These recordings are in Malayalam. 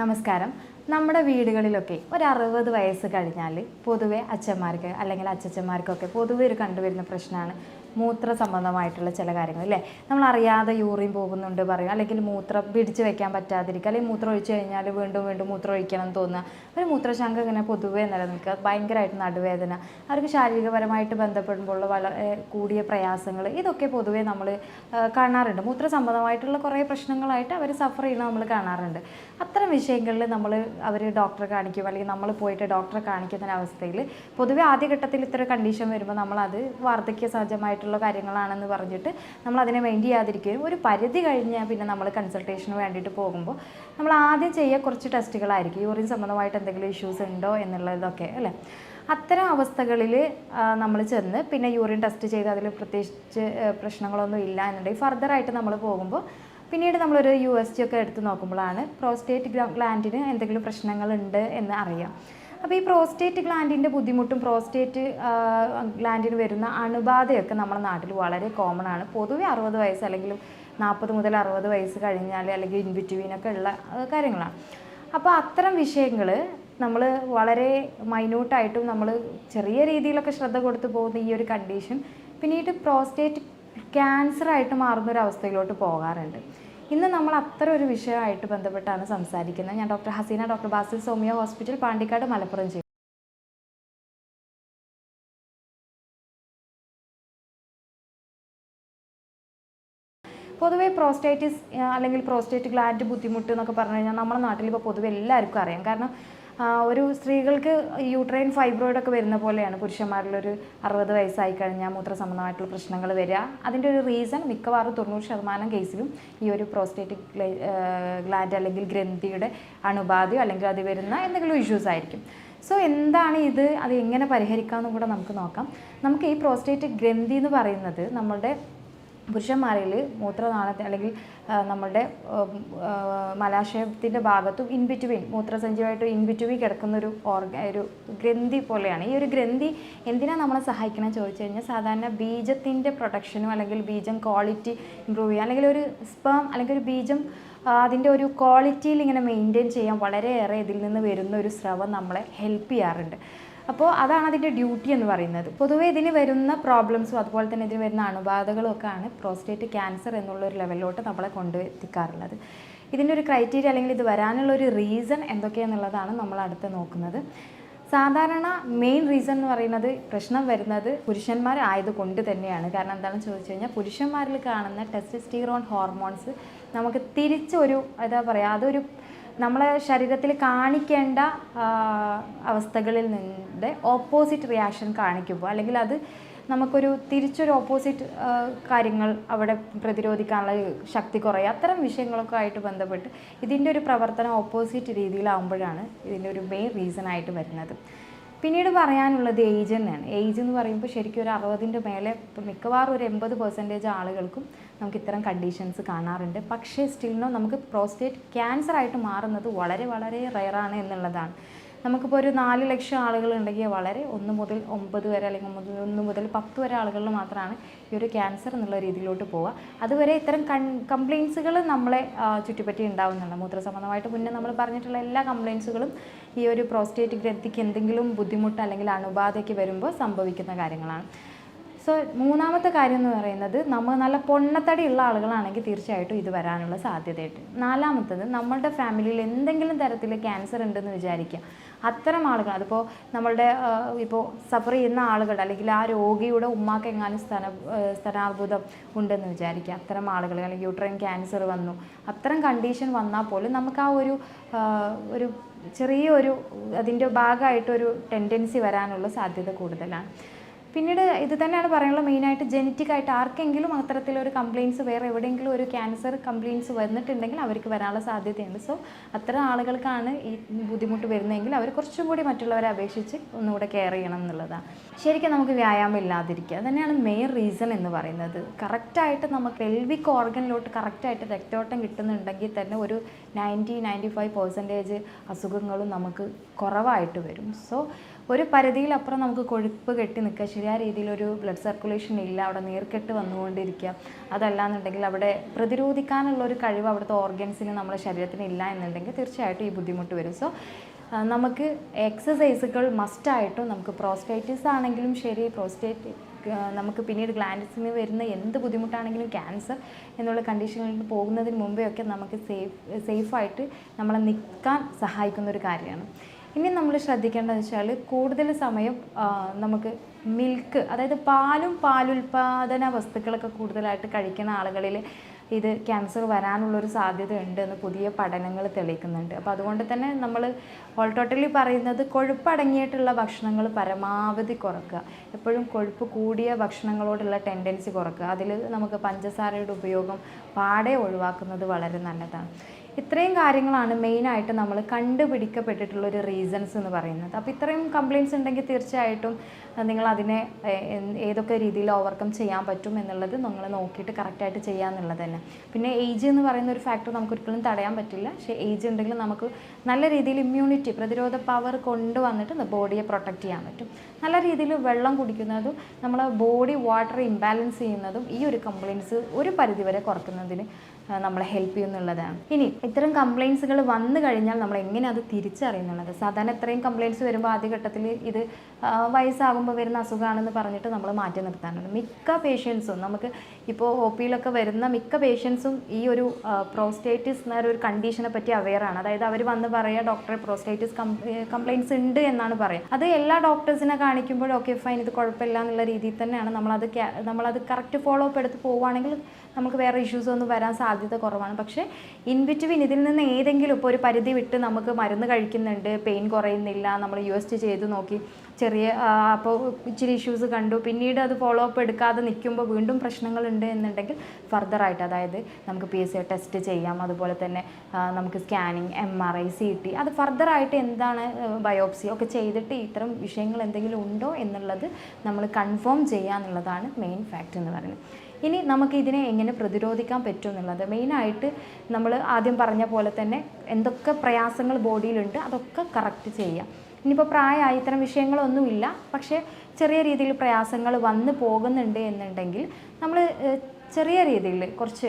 നമസ്കാരം. നമ്മുടെ വീടുകളിലൊക്കെ ഒരു 60 വയസ്സ് കഴിഞ്ഞാൽ പൊതുവെ അച്ഛന്മാർക്ക് അല്ലെങ്കിൽ അച്ചച്ചന്മാർക്കൊക്കെ പൊതുവെ ഒരു കണ്ടുവരുന്ന പ്രശ്നമാണ് മൂത്ര സംബന്ധമായിട്ടുള്ള ചില കാര്യങ്ങൾ അല്ലേ. നമ്മൾ അറിയാതെ യൂറിൻ പോകുന്നുണ്ട് പറയും, അല്ലെങ്കിൽ മൂത്രം പിടിച്ച് വെക്കാൻ പറ്റാതിരിക്കുക, അല്ലെങ്കിൽ മൂത്രം ഒഴിച്ച് കഴിഞ്ഞാൽ വീണ്ടും വീണ്ടും മൂത്രം ഒഴിക്കണം എന്ന് തോന്നുക, ഒരു മൂത്രശങ്ക ഇങ്ങനെ പൊതുവേ നിലനിൽക്കുക, ഭയങ്കരമായിട്ട് നടുവേദന, അവർക്ക് ശാരീരികപരമായിട്ട് ബന്ധപ്പെടുമ്പോൾ വളരെ കൂടിയ പ്രയാസങ്ങൾ, ഇതൊക്കെ പൊതുവേ നമ്മൾ കാണാറുണ്ട്. മൂത്ര സംബന്ധമായിട്ടുള്ള കുറേ പ്രശ്നങ്ങളായിട്ട് അവർ സഫർ ചെയ്യുന്നത് നമ്മൾ കാണാറുണ്ട്. അത്തരം വിഷയങ്ങളിൽ അവർ ഡോക്ടറെ കാണിക്കും, അല്ലെങ്കിൽ നമ്മൾ പോയിട്ട് ഡോക്ടറെ കാണിക്കുന്ന അവസ്ഥയിൽ പൊതുവേ ആദ്യഘട്ടത്തിൽ ഇത്ര കണ്ടീഷൻ വരുമ്പോൾ നമ്മളത് വാർദ്ധക്യ സഹജമായിട്ടുള്ള കാര്യങ്ങളാണെന്ന് പറഞ്ഞിട്ട് നമ്മൾ അതിനെ മൈൻഡ് ചെയ്യാതിരിക്കുകയും ഒരു പരിധി കഴിഞ്ഞാൽ പിന്നെ നമ്മൾ കൺസൾട്ടേഷന് വേണ്ടിയിട്ട് പോകുമ്പോൾ നമ്മൾ ആദ്യം ചെയ്യുക കുറച്ച് ടെസ്റ്റുകളായിരിക്കും, യൂറിൻ സംബന്ധമായിട്ട് എന്തെങ്കിലും ഇഷ്യൂസ് ഉണ്ടോ എന്നുള്ളതൊക്കെ അല്ലേ. അത്തരം അവസ്ഥകളിൽ നമ്മൾ ചെന്ന് പിന്നെ യൂറിൻ ടെസ്റ്റ് ചെയ്ത് അതിൽ പ്രത്യേകിച്ച് പ്രശ്നങ്ങളൊന്നും ഇല്ല എന്നുണ്ടെങ്കിൽ ഫർദറായിട്ട് നമ്മൾ പോകുമ്പോൾ പിന്നീട് നമ്മളൊരു USG ഒക്കെ എടുത്ത് നോക്കുമ്പോഴാണ് പ്രോസ്റ്റേറ്റ് ഗ്ലാൻഡിന് എന്തെങ്കിലും പ്രശ്നങ്ങളുണ്ട് എന്ന് അറിയാം. അപ്പോൾ ഈ പ്രോസ്റ്റേറ്റ് ഗ്ലാൻഡിൻ്റെ ബുദ്ധിമുട്ടും പ്രോസ്റ്റേറ്റ് ഗ്ലാൻഡിന് വരുന്ന അണുബാധയൊക്കെ നമ്മുടെ നാട്ടിൽ വളരെ കോമൺ ആണ്. പൊതുവെ 60 വയസ്സ് അല്ലെങ്കിൽ 40 മുതൽ 60 വയസ്സ് കഴിഞ്ഞാൽ അല്ലെങ്കിൽ ഇൻ ബിറ്റ്വീനൊക്കെ ഉള്ള കാര്യങ്ങളാണ്. അപ്പോൾ അത്തരം വിഷയങ്ങൾ നമ്മൾ വളരെ മൈന്യൂട്ടായിട്ടും നമ്മൾ ചെറിയ രീതിയിലൊക്കെ ശ്രദ്ധ കൊടുത്തു പോകുന്ന ഈ ഒരു കണ്ടീഷൻ പിന്നീട് പ്രോസ്റ്റേറ്റ് ക്യാൻസറായിട്ട് മാറുന്നൊരവസ്ഥയിലോട്ട് പോകാറുണ്ട്. ഇന്ന് നമ്മൾ അത്തരം ഒരു വിഷയമായിട്ട് ബന്ധപ്പെട്ടാണ് സംസാരിക്കുന്നത്. ഞാൻ doctor Haseena, doctor Basil സോമിയ hospital, Pandikkad, Malappuram ജില്ല. പൊതുവേ പ്രോസ്റ്റേറ്റിസ് അല്ലെങ്കിൽ പ്രോസ്റ്റേറ്റ് ഗ്ലാൻഡ് ബുദ്ധിമുട്ട് എന്നൊക്കെ പറഞ്ഞു കഴിഞ്ഞാൽ നമ്മുടെ നാട്ടിൽ ഇപ്പോൾ പൊതുവെ എല്ലാവർക്കും അറിയാം. കാരണം ഒരു സ്ത്രീകൾക്ക് യൂട്രൈൻ ഫൈബ്രോയിഡൊക്കെ വരുന്ന പോലെയാണ് പുരുഷന്മാരിലൊരു 60 വയസ്സായി കഴിഞ്ഞാൽ മൂത്ര സംബന്ധമായിട്ടുള്ള പ്രശ്നങ്ങൾ വരിക. അതിൻ്റെ ഒരു റീസൺ മിക്കവാറും 90% കേസിലും ഈ ഒരു പ്രോസ്റ്റേറ്റിക് ഗ്ലാൻഡ് അല്ലെങ്കിൽ ഗ്രന്ഥിയുടെ അണുബാധയോ അല്ലെങ്കിൽ അത് വരുന്ന എന്തെങ്കിലും ഇഷ്യൂസ് ആയിരിക്കും. സോ എന്താണ് ഇത്, അത് എങ്ങനെ പരിഹരിക്കാമെന്നും കൂടെ നമുക്ക് നോക്കാം. നമുക്ക് ഈ പ്രോസ്റ്റേറ്റ് ഗ്രന്ഥി എന്ന് പറയുന്നത് നമ്മളുടെ പുരുഷന്മാരിൽ മൂത്രനാളത്തിൽ അല്ലെങ്കിൽ നമ്മളുടെ മലാശയത്തിൻ്റെ ഭാഗത്തും ഇൻബിറ്റ്വീൻ മൂത്രസഞ്ചിയുമായിട്ട് ഇൻബിറ്റ്വീൻ കിടക്കുന്ന ഒരു ഗ്രന്ഥി പോലെയാണ്. ഈ ഒരു ഗ്രന്ഥി എന്തിനാണ് നമ്മളെ സഹായിക്കണമെന്ന് ചോദിച്ചു കഴിഞ്ഞാൽ സാധാരണ ബീജത്തിൻ്റെ പ്രൊട്ടക്ഷനും അല്ലെങ്കിൽ ബീജം ക്വാളിറ്റി ഇമ്പ്രൂവ് ചെയ്യുക, അല്ലെങ്കിൽ ഒരു സ്പേം അല്ലെങ്കിൽ ഒരു ബീജം അതിൻ്റെ ഒരു ക്വാളിറ്റിയിൽ ഇങ്ങനെ മെയിൻറ്റെയിൻ ചെയ്യാൻ വളരെയേറെ ഇതിൽ നിന്ന് വരുന്ന ഒരു സ്രവം നമ്മളെ ഹെൽപ്പ് ചെയ്യാറുണ്ട്. അപ്പോൾ അതാണ് അതിൻ്റെ ഡ്യൂട്ടി എന്ന് പറയുന്നത്. പൊതുവേ ഇതിന് വരുന്ന പ്രോബ്ലംസും അതുപോലെ തന്നെ ഇതിന് വരുന്ന അണുബാധകളും ഒക്കെയാണ് പ്രോസ്റ്റേറ്റ് ക്യാൻസർ എന്നുള്ളൊരു ലെവലിലോട്ട് നമ്മളെ കൊണ്ടെത്തിക്കാറുള്ളത്. ഇതിൻ്റെ ഒരു ക്രൈറ്റീരിയ അല്ലെങ്കിൽ ഇത് വരാനുള്ളൊരു റീസൺ എന്തൊക്കെയാണെന്നുള്ളതാണ് നമ്മൾ അടുത്ത് നോക്കുന്നത്. സാധാരണ മെയിൻ റീസൺ എന്ന് പറയുന്നത് പ്രശ്നം വരുന്നത് പുരുഷന്മാരായതുകൊണ്ട് തന്നെയാണ്. കാരണം എന്താണെന്ന് ചോദിച്ചു കഴിഞ്ഞാൽ പുരുഷന്മാരിൽ കാണുന്ന ടെസ്റ്റോസ്റ്റെറോൺ ഹോർമോൺസ് നമുക്ക് തിരിച്ചൊരു എന്താ പറയുക, അതൊരു നമ്മളെ ശരീരത്തിൽ കാണിക്കേണ്ട അവസ്ഥകളിൽ നിന്ന് ഓപ്പോസിറ്റ് റിയാക്ഷൻ കാണിക്കുമ്പോൾ അല്ലെങ്കിൽ അത് നമുക്കൊരു തിരിച്ചൊരു ഓപ്പോസിറ്റ് കാര്യങ്ങൾ അവിടെ പ്രതിരോധിക്കാനുള്ള ശക്തി കുറയുക, അത്തരം വിഷയങ്ങളൊക്കെ ആയിട്ട് ബന്ധപ്പെട്ട് ഇതിൻ്റെ ഒരു പ്രവർത്തനം ഓപ്പോസിറ്റ് രീതിയിലാവുമ്പോഴാണ് ഇതിൻ്റെ ഒരു മെയിൻ റീസണായിട്ട് വരുന്നത്. പിന്നീട് പറയാനുള്ളത് ഏജ് തന്നെയാണ്. ഏജ് എന്ന് പറയുമ്പോൾ ശരിക്കും ഒരു 60ൻ്റെ മേലെ മിക്കവാറും ഒരു 80% ആളുകൾക്കും നമുക്ക് ഇത്തരം കണ്ടീഷൻസ് കാണാറുണ്ട്. പക്ഷേ സ്റ്റിൽ നമുക്ക് പ്രോസ്റ്റേറ്റ് ക്യാൻസർ ആയിട്ട് മാറുന്നത് വളരെ വളരെ റെയറാണ് എന്നുള്ളതാണ്. നമുക്കിപ്പോൾ ഒരു 4 ലക്ഷം ആളുകളുണ്ടെങ്കിൽ വളരെ 1 മുതൽ 9 വരെ അല്ലെങ്കിൽ 1 മുതൽ 10 വരെ ആളുകളിൽ മാത്രമാണ് ഈ ഒരു ക്യാൻസർ എന്നുള്ള രീതിയിലോട്ട് പോവുക. അതുവരെ ഇത്തരം കംപ്ലയിൻസുകൾ നമ്മളെ ചുറ്റിപ്പറ്റി ഉണ്ടാവുന്നുണ്ട്. മൂത്ര സംബന്ധമായിട്ട് മുന്നേ നമ്മൾ പറഞ്ഞിട്ടുള്ള എല്ലാ കംപ്ലയിൻസുകളും ഈ ഒരു പ്രോസ്റ്റേറ്റ് ഗ്രന്ഥിക്ക് എന്തെങ്കിലും ബുദ്ധിമുട്ട് അല്ലെങ്കിൽ അണുബാധയ്ക്ക് വരുമ്പോൾ സംഭവിക്കുന്ന കാര്യങ്ങളാണ്. സോ മൂന്നാമത്തെ കാര്യം എന്ന് പറയുന്നത് നമ്മൾ നല്ല പൊണ്ണത്തടി ഉള്ള ആളുകളാണെങ്കിൽ തീർച്ചയായിട്ടും ഇത് വരാനുള്ള സാധ്യതയുണ്ട്. നാലാമത്തത് നമ്മളുടെ ഫാമിലിയിൽ എന്തെങ്കിലും തരത്തിൽ ക്യാൻസർ ഉണ്ടെന്ന് വിചാരിക്കുക. അത്തരം ആളുകൾ, അതിപ്പോൾ നമ്മളുടെ ഇപ്പോൾ സഫർ ചെയ്യുന്ന ആളുകൾ അല്ലെങ്കിൽ ആ രോഗിയുടെ ഉമ്മാക്ക് എങ്ങാനും സ്തനാർബുദം ഉണ്ടെന്ന് വിചാരിക്കുക. അത്തരം ആളുകൾ അല്ലെങ്കിൽ യൂട്രൈൻ ക്യാൻസർ വന്നു, അത്തരം കണ്ടീഷൻ വന്നാൽ പോലും നമുക്ക് ആ ഒരു ചെറിയൊരു അതിൻ്റെ ഭാഗമായിട്ടൊരു ടെൻഡൻസി വരാനുള്ള സാധ്യത കൂടുതലാണ്. പിന്നീട് ഇത് തന്നെയാണ് പറയാനുള്ളത്, മെയിനായിട്ട് ജനറ്റിക്കായിട്ട് ആർക്കെങ്കിലും അത്തരത്തിലൊരു കംപ്ലയിൻസ് വേറെ എവിടെയെങ്കിലും ഒരു ക്യാൻസർ കംപ്ലയിൻസ് വന്നിട്ടുണ്ടെങ്കിൽ അവർക്ക് വരാനുള്ള സാധ്യതയുണ്ട്. സോ അത്തരം ആളുകൾക്കാണ് ഈ ബുദ്ധിമുട്ട് വരുന്നതെങ്കിൽ അവർ കുറച്ചും കൂടി മറ്റുള്ളവരെ അപേക്ഷിച്ച് ഒന്നുകൂടെ കെയർ ചെയ്യണം എന്നുള്ളതാണ്. ശരിക്കും നമുക്ക് വ്യായാമം ഇല്ലാതിരിക്കുക തന്നെയാണ് മെയിൻ റീസൺ എന്ന് പറയുന്നത്. കറക്റ്റായിട്ട് നമുക്ക് പെൽവിക് ഓർഗനിലോട്ട് കറക്റ്റായിട്ട് രക്തോട്ടം കിട്ടുന്നുണ്ടെങ്കിൽ തന്നെ ഒരു 90-95% അസുഖങ്ങളും നമുക്ക് കുറവായിട്ട് വരും. സോ ഒരു പരിധിയിലപ്പുറം നമുക്ക് കൊഴുപ്പ് കെട്ടി നിൽക്കുക, ശരിയായ രീതിയിലൊരു ബ്ലഡ് സർക്കുലേഷൻ ഇല്ല, അവിടെ നീർക്കെട്ട് വന്നുകൊണ്ടിരിക്കുക, അതല്ലാന്നുണ്ടെങ്കിൽ അവിടെ പ്രതിരോധിക്കാനുള്ളൊരു കഴിവ് അവിടുത്തെ ഓർഗൻസിന് നമ്മുടെ ശരീരത്തിന് ഇല്ല എന്നുണ്ടെങ്കിൽ തീർച്ചയായിട്ടും ഈ ബുദ്ധിമുട്ട് വരും. സോ നമുക്ക് എക്സസൈസുകൾ മസ്റ്റായിട്ടും നമുക്ക് പ്രോസ്റ്റേറ്റിസ് ആണെങ്കിലും ശരി, നമുക്ക് പിന്നീട് ഗ്ലാൻഡ്സിന് വരുന്ന എന്ത് ബുദ്ധിമുട്ടാണെങ്കിലും ക്യാൻസർ എന്നുള്ള കണ്ടീഷനിൽ പോകുന്നതിന് മുമ്പേ ഒക്കെ നമുക്ക് സേഫായിട്ട് നമ്മളെ നിൽക്കാൻ സഹായിക്കുന്ന ഒരു കാര്യമാണ്. ഇനി നമ്മൾ ശ്രദ്ധിക്കേണ്ടതെന്ന് വെച്ചാൽ കൂടുതൽ സമയം നമുക്ക് മിൽക്ക്, അതായത് പാലുൽപാദന വസ്തുക്കളൊക്കെ കൂടുതലായിട്ട് കഴിക്കുന്ന ആളുകളിൽ ഇത് ക്യാൻസർ വരാനുള്ളൊരു സാധ്യത ഉണ്ട് എന്ന് പുതിയ പഠനങ്ങൾ തെളിയിക്കുന്നുണ്ട്. അപ്പോൾ അതുകൊണ്ട് തന്നെ നമ്മൾ ടോട്ടലി പറയുന്നത് കൊഴുപ്പടങ്ങിയിട്ടുള്ള ഭക്ഷണങ്ങൾ പരമാവധി കുറക്കുക. എപ്പോഴും കൊഴുപ്പ് കൂടിയ ഭക്ഷണങ്ങളോടുള്ള ടെൻഡൻസി കുറക്കുക. അതിൽ നമുക്ക് പഞ്ചസാരയുടെ ഉപയോഗം പാടെ ഒഴിവാക്കുന്നത് വളരെ നല്ലതാണ്. ഇത്രയും കാര്യങ്ങളാണ് മെയിനായിട്ട് നമ്മൾ കണ്ടുപിടിക്കപ്പെട്ടിട്ടുള്ളൊരു റീസൺസ് എന്ന് പറയുന്നത്. അപ്പോൾ ഇത്രയും കംപ്ലയിൻറ്റ്സ് ഉണ്ടെങ്കിൽ തീർച്ചയായിട്ടും നിങ്ങൾ അതിനെ ഏതൊക്കെ രീതിയിൽ ഓവർകം ചെയ്യാൻ പറ്റും എന്നുള്ളത് നിങ്ങൾ നോക്കിയിട്ട് കറക്റ്റായിട്ട് ചെയ്യാന്നുള്ളത് തന്നെ. പിന്നെ ഏജ് എന്ന് പറയുന്ന ഒരു ഫാക്ടർ നമുക്ക് ഒരിക്കലും തടയാൻ പറ്റില്ല. പക്ഷേ ഏജ് ഉണ്ടെങ്കിൽ നമുക്ക് നല്ല രീതിയിൽ ഇമ്മ്യൂണിറ്റി, പ്രതിരോധ പവർ കൊണ്ടുവന്നിട്ട് ബോഡിയെ പ്രൊട്ടക്റ്റ് ചെയ്യാൻ പറ്റും. നല്ല രീതിയിൽ വെള്ളം കുടിക്കുന്നതും നമ്മളെ ബോഡി വാട്ടർ ഇംബാലൻസ് ചെയ്യുന്നതും ഈ ഒരു കംപ്ലയിൻറ്റ്സ് ഒരു പരിധിവരെ കുറയ്ക്കുന്നതിന് നമ്മളെ ഹെൽപ്പ് ചെയ്യുന്നുള്ളതാണ്. ഇനി ഇത്തരം കംപ്ലയിൻസുകൾ വന്നു കഴിഞ്ഞാൽ നമ്മൾ എങ്ങനെ അത് തിരിച്ചറിയുന്നുള്ളത്. സാധാരണ ഇത്രയും കംപ്ലയിൻറ്റ്സ് വരുമ്പോൾ ആദ്യഘട്ടത്തിൽ ഇത് വയസ്സാകുമ്പോൾ വരുന്ന അസുഖമാണെന്ന് പറഞ്ഞിട്ട് നമ്മൾ മാറ്റി നിർത്താറുണ്ട്. മിക്ക പേഷ്യൻസും നമുക്ക് ഇപ്പോൾ ഒ പിയിലൊക്കെ വരുന്ന മിക്ക പേഷ്യൻസും ഈ ഒരു പ്രോസ്റ്റേറ്റിസ് എന്ന ഒരു കണ്ടീഷനെ പറ്റി അവെയറാണ്. അതായത് അവർ വന്ന് പറയുക ഡോക്ടറെ പ്രോസ്റ്റേറ്റിസ് കംപ്ലയിൻറ്റ്സ് ഉണ്ട് എന്നാണ് പറയുക. അത് എല്ലാ ഡോക്ടേഴ്സിനെ കാണിക്കുമ്പോഴും ഓക്കെ ഫൈൻ ഇത് കുഴപ്പമില്ല എന്നുള്ള രീതിയിൽ തന്നെയാണ് നമ്മളത് കറക്റ്റ് ഫോളോ അപ്പ് എടുത്ത് പോവുകയാണെങ്കിൽ നമുക്ക് വേറെ ഇഷ്യൂസ് ഒന്നും വരാൻ സാധ്യത കുറവാണ്. പക്ഷേ ഇൻ ബിറ്റ്വീൻ ഇതിൽ നിന്ന് ഏതെങ്കിലും ഇപ്പോൾ ഒരു പരിധി വിട്ട് നമുക്ക് മരുന്ന് കഴിക്കുന്നുണ്ട്, പെയിൻ കുറയുന്നില്ല, നമ്മൾ USG ചെയ്ത് നോക്കി, ചെറിയ അപ്പോൾ ഇച്ചിരി ഇഷ്യൂസ് കണ്ടു, പിന്നീട് അത് ഫോളോ അപ്പ് എടുക്കാതെ നിൽക്കുമ്പോൾ വീണ്ടും പ്രശ്നങ്ങളുണ്ട് എന്നുണ്ടെങ്കിൽ ഫർദറായിട്ട്, അതായത് നമുക്ക് PSA ടെസ്റ്റ് ചെയ്യാം, അതുപോലെ തന്നെ നമുക്ക് സ്കാനിങ്, MRI, CT, അത് ഫർദറായിട്ട് എന്താണ് ബയോപ്സി ഒക്കെ ചെയ്തിട്ട് ഇത്തരം വിഷയങ്ങൾ എന്തെങ്കിലും ഉണ്ടോ എന്നുള്ളത് നമ്മൾ കൺഫേം ചെയ്യുക എന്നുള്ളതാണ് മെയിൻ ഫാക്റ്റ് എന്ന് പറയുന്നത്. ഇനി നമുക്ക് ഇതിനെ എങ്ങനെ പ്രതിരോധിക്കാൻ പറ്റും എന്നുള്ളത് മെയിനായിട്ട് നമ്മൾ ആദ്യം പറഞ്ഞ പോലെ തന്നെ എന്തൊക്കെ പ്രയാസങ്ങൾ ബോഡിയിലുണ്ട് അതൊക്കെ കറക്റ്റ് ചെയ്യാം. ഇനിയിപ്പോൾ പ്രായമായി ഇത്തരം വിഷയങ്ങളൊന്നുമില്ല, പക്ഷേ ചെറിയ രീതിയിൽ പ്രയാസങ്ങൾ വന്ന് പോകുന്നുണ്ട് എന്നുണ്ടെങ്കിൽ നമ്മൾ ചെറിയ രീതിയിൽ കുറച്ച്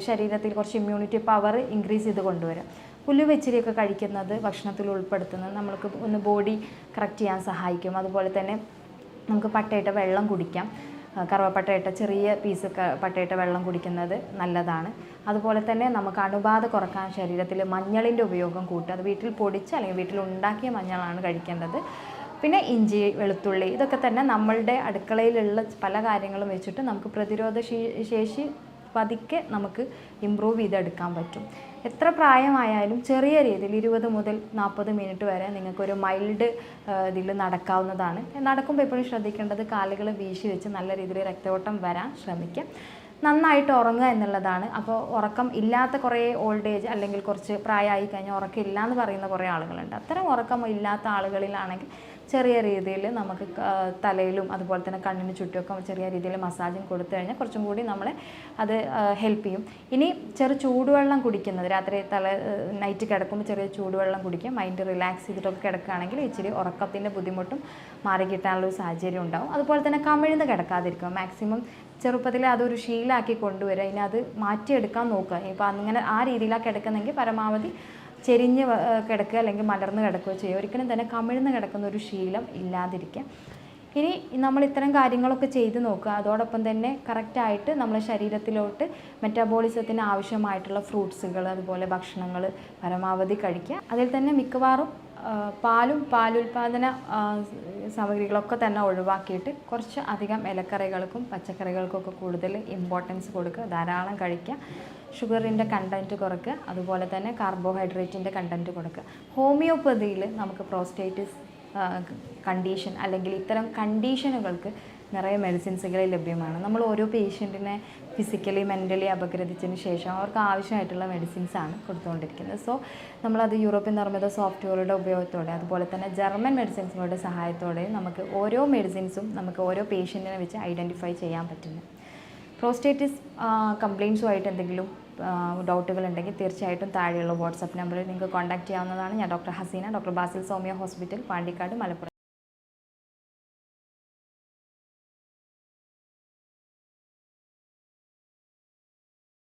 ശരീരത്തിൽ കുറച്ച് ഇമ്മ്യൂണിറ്റി പവർ ഇൻക്രീസ് ചെയ്ത് കൊണ്ടുവരാം. ഉലുവച്ചിരിയൊക്കെ കഴിക്കുന്നത്, ഭക്ഷണത്തിൽ ഉൾപ്പെടുത്തുന്നത് നമ്മൾക്ക് ഒന്ന് ബോഡി കറക്റ്റ് ചെയ്യാൻ സഹായിക്കും. അതുപോലെ തന്നെ നമുക്ക് പട്ടയിട്ട വെള്ളം കുടിക്കാം. കറുവപ്പട്ടയിട്ട ചെറിയ പീസ് പട്ടയിട്ട വെള്ളം കുടിക്കുന്നത് നല്ലതാണ്. അതുപോലെ തന്നെ നമുക്ക് അണുബാധ കുറക്കാൻ ശരീരത്തിൽ മഞ്ഞളിൻ്റെ ഉപയോഗം കൂട്ടുക. അത് വീട്ടിൽ പൊടിച്ച് അല്ലെങ്കിൽ വീട്ടിൽ ഉണ്ടാക്കിയ മഞ്ഞളാണ് കഴിക്കേണ്ടത്. പിന്നെ ഇഞ്ചി, വെളുത്തുള്ളി, ഇതൊക്കെ തന്നെ നമ്മളുടെ അടുക്കളയിലുള്ള പല കാര്യങ്ങളും വെച്ചിട്ട് നമുക്ക് പ്രതിരോധ ശേഷി പതുക്കെ നമുക്ക് ഇമ്പ്രൂവ് ചെയ്തെടുക്കാൻ പറ്റും. എത്ര പ്രായമായാലും ചെറിയ രീതിയിൽ 20 മുതൽ 40 മിനിറ്റ് വരെ നിങ്ങൾക്കൊരു മൈൽഡ് ഇതിൽ നടക്കാവുന്നതാണ്. നടക്കുമ്പോൾ എപ്പോഴും ശ്രദ്ധിക്കേണ്ടത് കാലുകൾ വീശി വെച്ച് നല്ല രീതിയിൽ രക്തയോട്ടം വരാൻ ശ്രമിക്കുക. നന്നായിട്ട് ഉറങ്ങുക എന്നുള്ളതാണ്. അപ്പോൾ ഉറക്കം ഇല്ലാത്ത കുറേ ഓൾഡ് ഏജ് അല്ലെങ്കിൽ കുറച്ച് പ്രായമായി കഴിഞ്ഞാൽ ഉറക്കം ഇല്ല എന്ന് പറയുന്ന കുറേ ആളുകളുണ്ട്. അത്തരം ഉറക്കം ഇല്ലാത്ത ആളുകളിലാണെങ്കിൽ ചെറിയ രീതിയിൽ നമുക്ക് തലയിലും അതുപോലെ തന്നെ കണ്ണിന് ചുറ്റുമൊക്കെ ചെറിയ രീതിയിൽ മസാജിങ് കൊടുത്തു കഴിഞ്ഞാൽ കുറച്ചും കൂടി നമ്മളെ അത് ഹെൽപ്പ് ചെയ്യും. ഇനി ചൂടുവെള്ളം കുടിക്കുന്നത്, രാത്രി നൈറ്റ് കിടക്കുമ്പോൾ ചെറിയ ചൂടുവെള്ളം കുടിക്കുക. മൈൻഡ് റിലാക്സ് ചെയ്തിട്ടൊക്കെ കിടക്കുകയാണെങ്കിൽ ഇച്ചിരി ഉറക്കത്തിൻ്റെ ബുദ്ധിമുട്ടും മാറി കിട്ടാനുള്ളൊരു സാഹചര്യം ഉണ്ടാവും. അതുപോലെ തന്നെ കമിഴ്ന്ന് കിടക്കാതിരിക്കുക. മാക്സിമം ചെറുപ്പത്തിൽ അതൊരു ശീലമാക്കി കൊണ്ടുവരിക. ഇനി അത് മാറ്റിയെടുക്കാൻ നോക്കുക. ഇപ്പോൾ അങ്ങനെ ആ രീതിയിലാണ് കിടക്കുന്നെങ്കിൽ പരമാവധി ചെരിഞ്ഞ് കിടക്കുക അല്ലെങ്കിൽ മലർന്ന് കിടക്കുകയോ ചെയ്യുക. ഒരിക്കലും തന്നെ കമിഴ്ന്ന് കിടക്കുന്ന ഒരു ശീലം ഇല്ലാതിരിക്കുക. ഇനി നമ്മൾ ഇത്തരം കാര്യങ്ങളൊക്കെ ചെയ്ത് നോക്കുക. അതോടൊപ്പം തന്നെ കറക്റ്റായിട്ട് നമ്മുടെ ശരീരത്തിലോട്ട് മെറ്റാബോളിസത്തിന് ആവശ്യമായിട്ടുള്ള ഫ്രൂട്ട്സുകൾ അതുപോലെ ഭക്ഷണങ്ങൾ പരമാവധി കഴിക്കുക. അതിൽ തന്നെ മിക്കവാറും പാലുൽപാദന സാമഗ്രികളൊക്കെ തന്നെ ഒഴിവാക്കിയിട്ട് കുറച്ച് അധികം ഇലക്കറികൾക്കും പച്ചക്കറികൾക്കൊക്കെ കൂടുതൽ ഇമ്പോർട്ടൻസ് കൊടുക്കുക. ധാരാളം കഴിക്കുക. ഷുഗറിൻ്റെ കണ്ടൻറ്റ് കുറയ്ക്കുക. അതുപോലെ തന്നെ കാർബോഹൈഡ്രേറ്റിൻ്റെ കണ്ടൻറ്റ് കൊടുക്കുക. ഹോമിയോപ്പതിയിൽ നമുക്ക് പ്രോസ്റ്റേറ്റിസ് കണ്ടീഷൻ അല്ലെങ്കിൽ ഇത്തരം കണ്ടീഷനുകൾക്ക് നിറയെ മെഡിസിൻസുകൾ ലഭ്യമാണ്. നമ്മൾ ഓരോ പേഷ്യൻറ്റിനെ ഫിസിക്കലി മെൻ്റലി അപഗ്രഥിച്ചതിന് ശേഷം അവർക്ക് ആവശ്യമായിട്ടുള്ള മെഡിസിൻസാണ് കൊടുത്തുകൊണ്ടിരിക്കുന്നത്. സോ നമ്മളത് യൂറോപ്യൻ നിർമ്മിത സോഫ്റ്റ്വെയറുടെ ഉപയോഗത്തോടെ അതുപോലെ തന്നെ ജർമ്മൻ മെഡിസിൻസുകളുടെ സഹായത്തോടെ നമുക്ക് ഓരോ മെഡിസിൻസും നമുക്ക് ഓരോ പേഷ്യൻറ്റിനെ വെച്ച് ഐഡൻറ്റിഫൈ ചെയ്യാൻ പറ്റുന്നു. പ്രോസ്റ്റേറ്റിസ് കംപ്ലയിൻസുമായിട്ട് എന്തെങ്കിലും ഡൗട്ടുകൾ ഉണ്ടെങ്കിൽ തീർച്ചയായിട്ടും താഴെയുള്ള വാട്സപ്പ് നമ്പറിൽ നിങ്ങൾക്ക് കോൺടാക്റ്റ് ചെയ്യാവുന്നതാണ്. ഞാൻ doctor Haseena, doctor Basil Soumya hospital, Pandikkad, Malappuram.